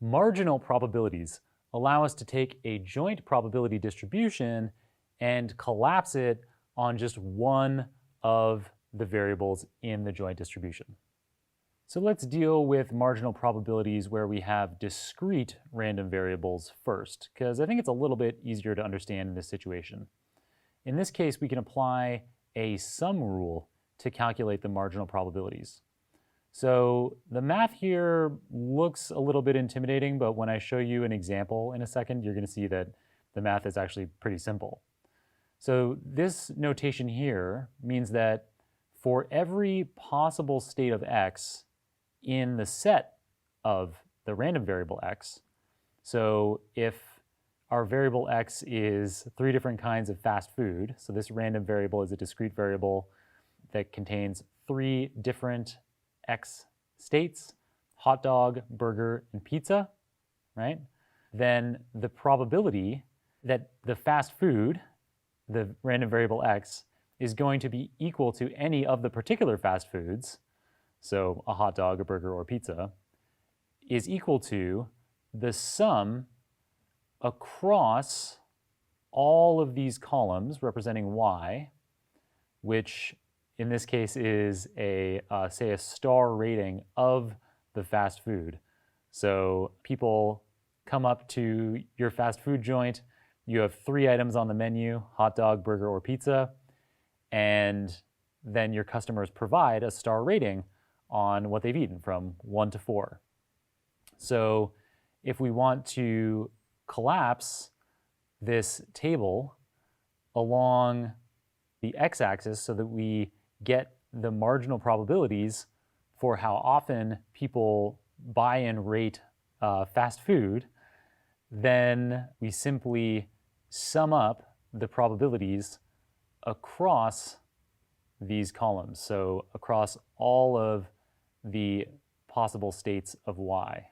Marginal probabilities allow us to take a joint probability distribution and collapse it on just one of the variables in the joint distribution. So let's deal with marginal probabilities where we have discrete random variables first, because I think it's a little bit easier to understand in this situation. In this case, we can apply a sum rule to calculate the marginal probabilities. So the math here looks a little bit intimidating, but when I show you an example in a second, you're going to see that the math is actually pretty simple. So this notation here means that for every possible state of x in the set of the random variable x, so if our variable x is 3 different kinds of fast food, so this random variable is a discrete variable that contains 3 different x states, hot dog, burger, and pizza, right? Then the probability that the fast food, the random variable x, is going to be equal to any of the particular fast foods, so a hot dog, a burger, or pizza, is equal to the sum across all of these columns representing y, which in this case is say a star rating of the fast food. So people come up to your fast food joint, you have 3 items on the menu, hot dog, burger, or pizza, and then your customers provide a star rating on what they've eaten from 1 to 4. So if we want to collapse this table along the x-axis so that we get the marginal probabilities for how often people buy and rate fast food, then we simply sum up the probabilities across these columns, so across all of the possible states of y.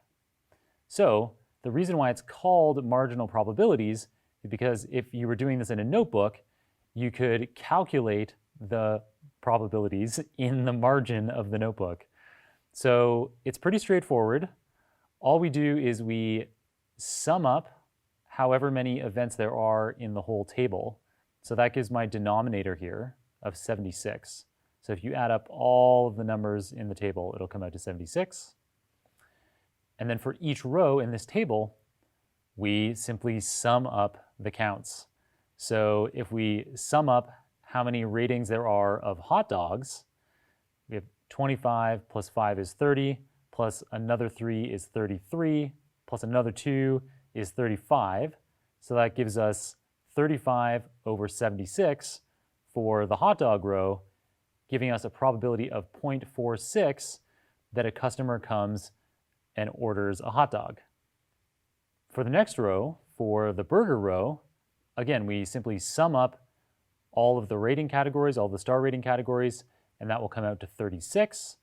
So the reason why it's called marginal probabilities is because if you were doing this in a notebook, you could calculate the probabilities in the margin of the notebook. So it's pretty straightforward. All we do is we sum up however many events there are in the whole table. So that gives my denominator here of 76. So if you add up all of the numbers in the table, it'll come out to 76. And then for each row in this table, we simply sum up the counts. So if we sum up how many ratings there are of hot dogs, we have 25 plus 5 is 30, plus another 3 is 33, plus another 2 is 35. So that gives us 35 over 76 for the hot dog row, giving us a probability of 0.46 that a customer comes and orders a hot dog. For the next row, for the burger row, again, we simply sum up all of the rating categories, all the star rating categories, and that will come out to 36.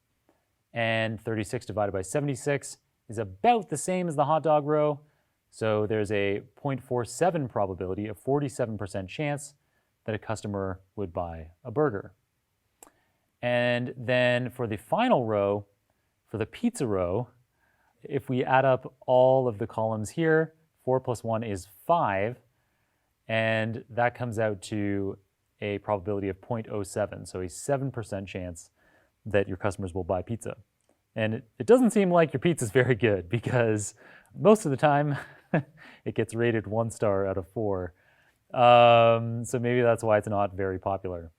And 36 divided by 76 is about the same as the hot dog row. So there's a 0.47 probability, a 47% chance that a customer would buy a burger. And then for the final row, for the pizza row, if we add up all of the columns here, 4 plus 1 is 5, and that comes out to a probability of 0.07, so a 7% chance that your customers will buy pizza. And it doesn't seem like your pizza is very good because most of the time it gets rated 1 star out of 4. So maybe that's why it's not very popular.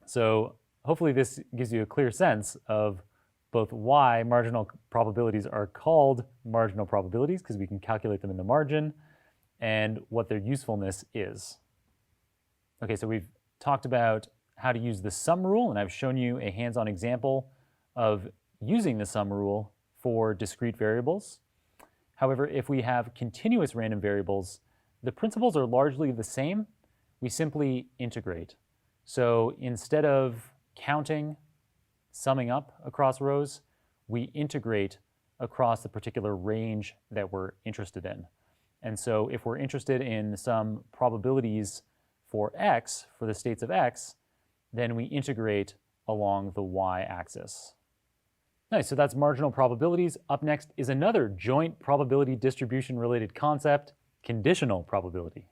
So hopefully this gives you a clear sense of both why marginal probabilities are called marginal probabilities, because we can calculate them in the margin, and what their usefulness is. Okay, so we've talked about how to use the sum rule, and I've shown you a hands-on example of using the sum rule for discrete variables. However, if we have continuous random variables, the principles are largely the same. We simply integrate. So instead of counting, summing up across rows, we integrate across the particular range that we're interested in. And so if we're interested in some probabilities for x, for the states of x, then we integrate along the y-axis. Nice, so that's marginal probabilities. Up next is another joint probability distribution related concept, conditional probability.